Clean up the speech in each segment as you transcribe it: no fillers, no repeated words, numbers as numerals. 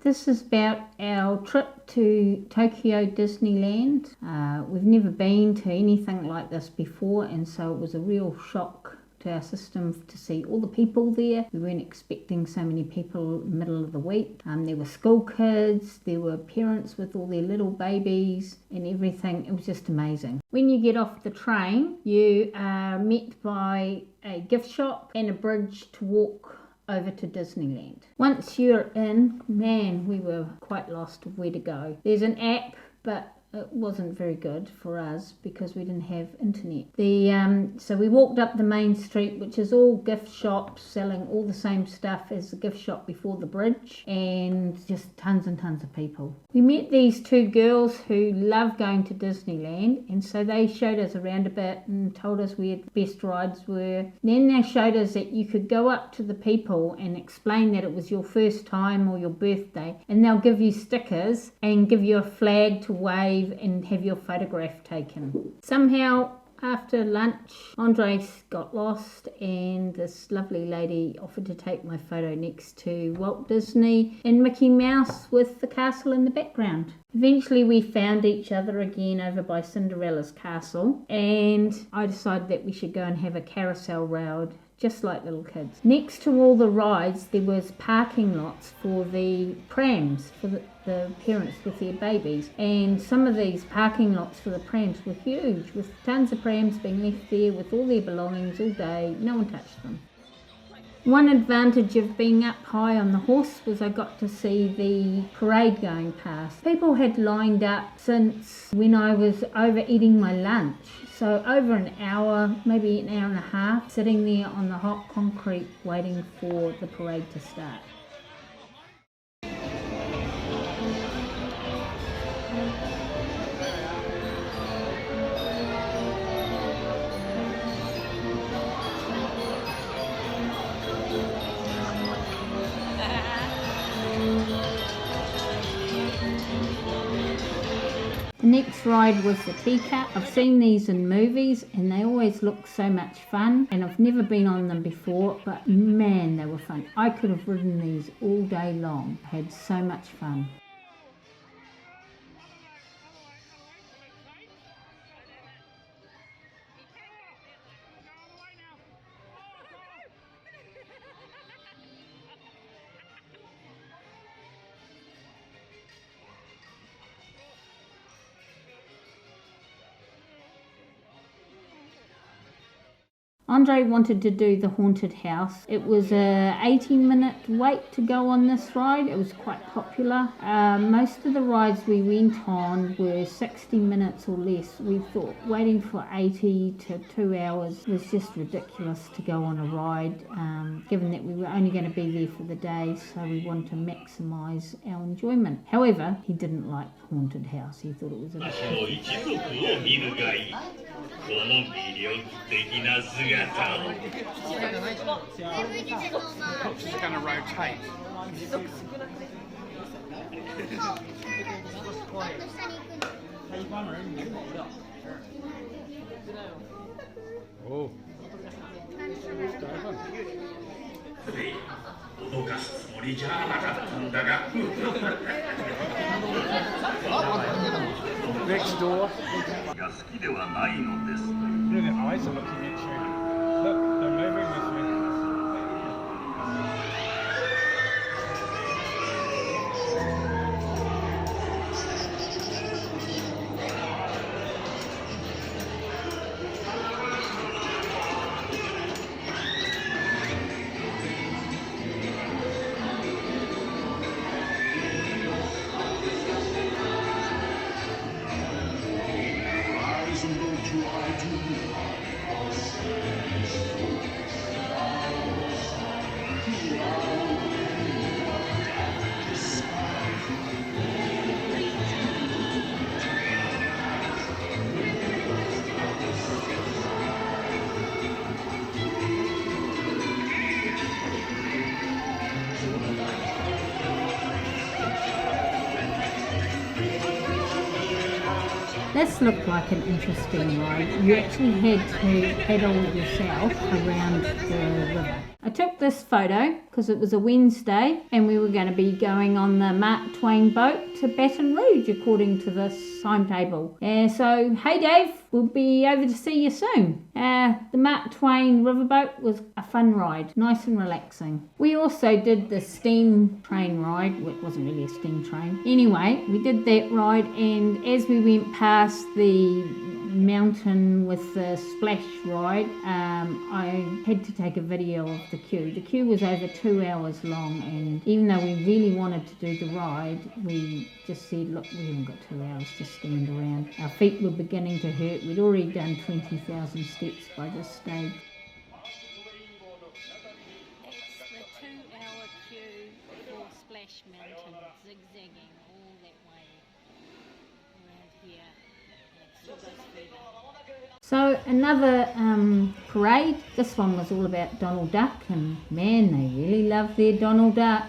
This is about our trip to Tokyo Disneyland. We've never been to anything like this before, and so it was a real shock to our system to see all the people there. We weren't expecting so many people in the middle of the week. There were school kids, there were parents with all their little babies and everything. It was just amazing. When you get off the train, you are met by a gift shop and a bridge to walk over to Disneyland. Once you're in, man, we were quite lost of where to go. There's an app, but it wasn't very good for us because we didn't have internet. So we walked up the main street, which is all gift shops selling all the same stuff as the gift shop before the bridge, and just tons and tons of people. We met these two girls who love going to Disneyland, and so they showed us around a bit and told us where the best rides were. Then they showed us that you could go up to the people and explain that it was your first time or your birthday, and they'll give you stickers and give you a flag to wave and have your photograph taken. Somehow after lunch, Andres got lost and this lovely lady offered to take my photo next to Walt Disney and Mickey Mouse with the castle in the background. Eventually we found each other again over by Cinderella's castle, and I decided that we should go and have a carousel ride, just like little kids. Next to all the rides there was parking lots for the prams for the parents with their babies, and some of these parking lots for the prams were huge, with tons of prams being left there with all their belongings all day. No one touched them. One advantage of being up high on the horse was I got to see the parade going past. People had lined up since when I was over eating my lunch. So over an hour, maybe an hour and a half, sitting there on the hot concrete waiting for the parade to start. The next ride was the teacup. I've seen these in movies and they always look so much fun, and I've never been on them before, but man, they were fun. I could have ridden these all day long. I had so much fun. Andre wanted to do the haunted house. It was a 18-minute wait to go on this ride. It was quite popular. Most of the rides we went on were 60 minutes or less. We thought waiting for 80 to 2 hours was just ridiculous to go on a ride, given that we were only going to be there for the day, so we wanted to maximise our enjoyment. However, he didn't like the haunted house. He thought it was a bit It's going to rotate. Oh. 脅かすつもりじゃなかったんだが。Next door. が好きではないのです。Look, the eyes are looking at you. Look, they're moving with me. This looked like an interesting ride. You actually had to paddle yourself around the river. I took this photo because it was a Wednesday and we were going to be going on the Mark Twain boat to Baton Rouge according to this timetable. So, hey Dave, we'll be over to see you soon. The Mark Twain riverboat was a fun ride, nice and relaxing. We also did the steam train ride. Well, it wasn't really a steam train. Anyway, we did that ride, and as we went past the mountain with the splash ride, I had to take a video of the queue. The queue was over 2 hours long, and even though we really wanted to do the ride, we just said, look, we haven't got 2 hours to stand around. Our feet were beginning to hurt. We'd already done 20,000 steps by this stage. It's the 2-hour queue for Splash Mountain, zigzagging all that way around here. So another parade. This one was all about Donald Duck, and man, they really love their Donald Duck.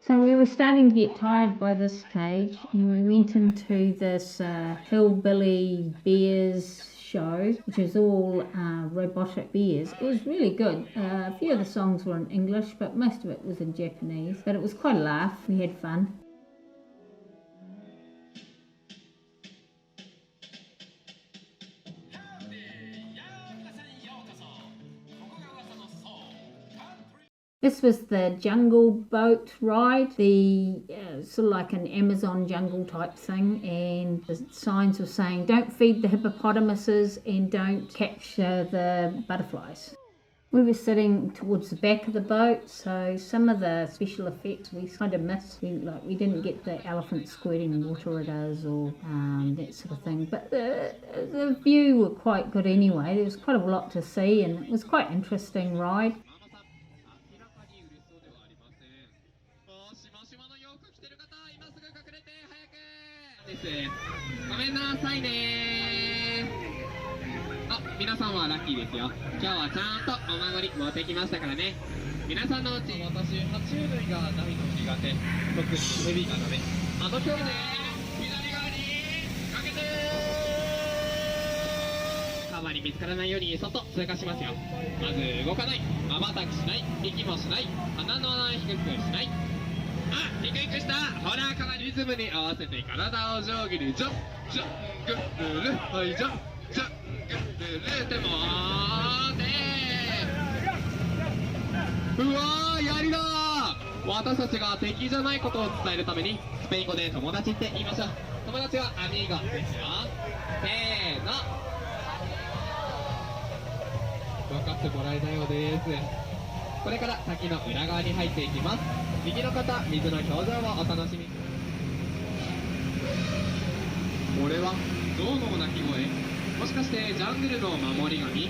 So we were starting to get tired by this stage, and we went into this hillbilly bears show, which is all robotic bears. It was really good. A few of the songs were in English, but most of it was in Japanese. But it was quite a laugh. We had fun. This was the jungle boat ride, the sort of like an Amazon jungle type thing, and the signs were saying don't feed the hippopotamuses and don't catch the butterflies. We were sitting towards the back of the boat, so some of the special effects we kind of missed. We didn't get the elephant squirting water at us or that sort of thing, but the view were quite good anyway. There was quite a lot to see, and it was quite an interesting ride. ごめんなさいね。あ、皆さんはラッキーですよ。今日はちゃんとお守り持ってきましたからね。皆さんのうち私爬虫類が大の苦手。特にヘビがダメ。あの距離で左側にかけてカバに見つからないように外通過しますよ。まず動かない、瞬きしない、息もしない、鼻の穴を低くしない。 あ、低くした。ほら、このリズムに合わせて体を上下にジャンジャングッルル、はいジャンジャングッルルでもうわー、やりだー。私たちが敵じゃないことを伝えるためにスペイン語で友達って言いましょう。友達はアミーゴですよ。せーの。分かってもらえたようです。これから滝の裏側に入っていきます。右の方、水の表情をお楽しみ。これは象の鳴き声。もしかしてジャングルの守り神？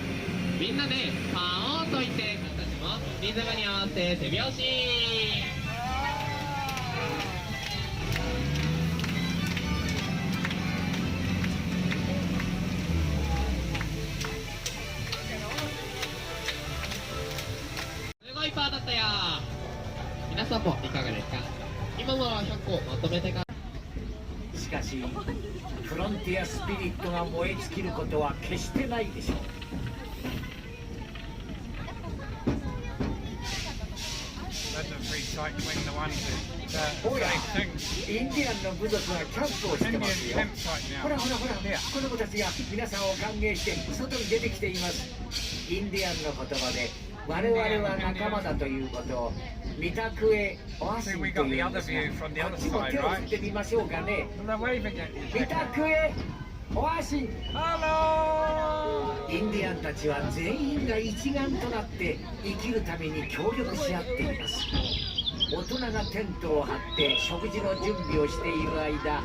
みんなでパオーンと言って僕たちもリズムに合わせて手拍子。すごいパーだったよ。皆さんもいかがですか？今のは100個まとめてか。しかしフロンティアスピリットが燃え尽きることは決してないでしょう。Let them free recycling the ones that ほら same thing. インディアンの部族がキャンプをして Indian ますよ campsite ほ now. らほらほら子供たちが皆さんを歓迎して外に出てきていますインディアンの言葉で我々は仲間だということを見たくえオアシンというんですがこっちも手を振ってみましょうかね And they're waving at you. 見たくえオアシン Hello! インディアンたちは全員が一丸となって生きるために協力し合っています大人がテントを張って食事の準備をしている間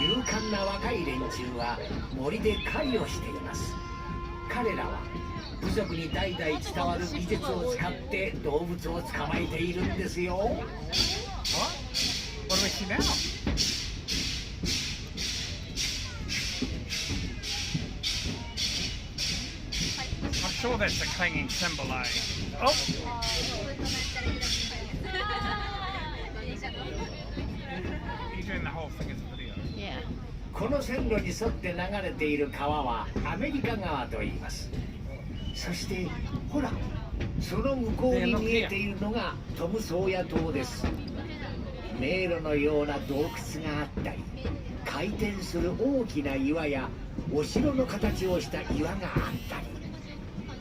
勇敢な若い連中は森で狩りをしています彼らは部族に代々伝わる技術を使って動物を捕まえているんですよ What? What do we see now? I'm sure that's a clanging cymbal, eh? Oh! You're doing the whole thing as a video. Yeah. この線路に沿って流れている川はアメリカ川と言いますそしてほらその向こうに見えているのがトムソーヤ島です迷路のような洞窟があったり回転する大きな岩やお城の形をした岩があったり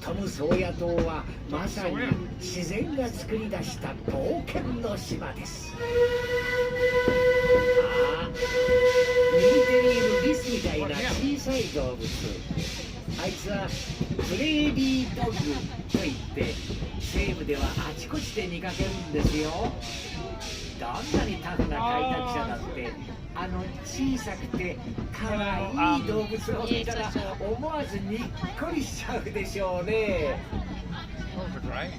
トムソーヤ島はまさに自然が作り出した冒険の島ですああ右手にいるリスみたいな小さい動物あいつはプレーリードッグといって西部ではあちこちで見かけるんですよどんなにタフな開拓者だってあの小さくてかわいい動物を見たら思わずにっこりしちゃうでしょうね Oh, the great.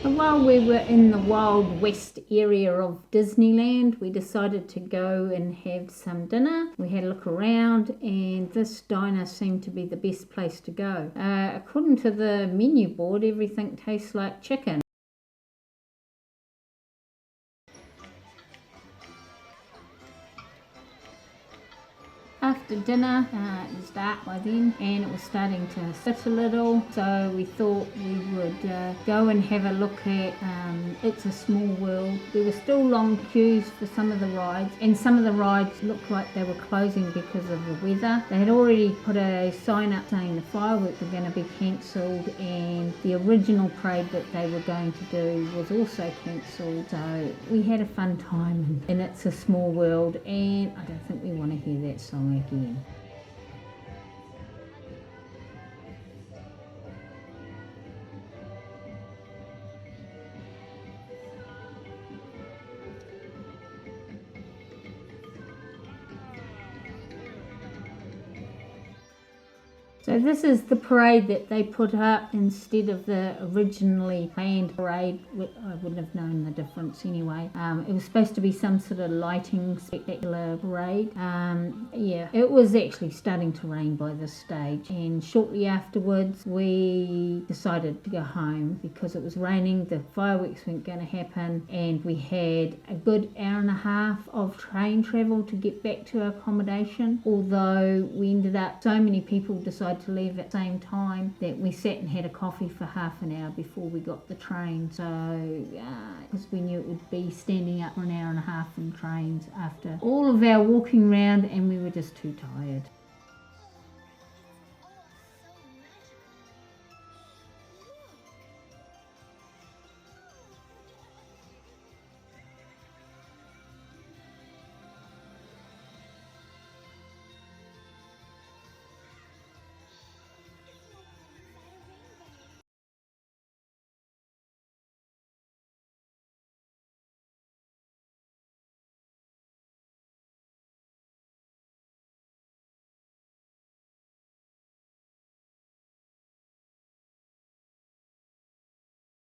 While we were in the Wild West area of Disneyland, we decided to go and have some dinner. We had a look around and this diner seemed to be the best place to go. According to the menu board, everything tastes like chicken. After dinner, it was dark by then and it was starting to sit a little, so we thought we would go and have a look at It's a Small World. There were still long queues for some of the rides, and some of the rides looked like they were closing because of the weather. They had already put a sign up saying the fireworks were going to be cancelled and the original parade that they were going to do was also cancelled, so we had a fun time in It's a Small World, and I don't think we want to hear that song again. So this is the parade that they put up instead of the originally planned parade. I wouldn't have known the difference anyway. It was supposed to be some sort of lighting spectacular parade. Yeah, it was actually starting to rain by this stage, and shortly afterwards we decided to go home because it was raining, the fireworks weren't going to happen, and we had a good hour and a half of train travel to get back to our accommodation, although we ended up, so many people decided to leave at the same time that we sat and had a coffee for half an hour before we got the train, so because we knew it would be standing up for an hour and a half in trains after all of our walking around, and we were just too tired.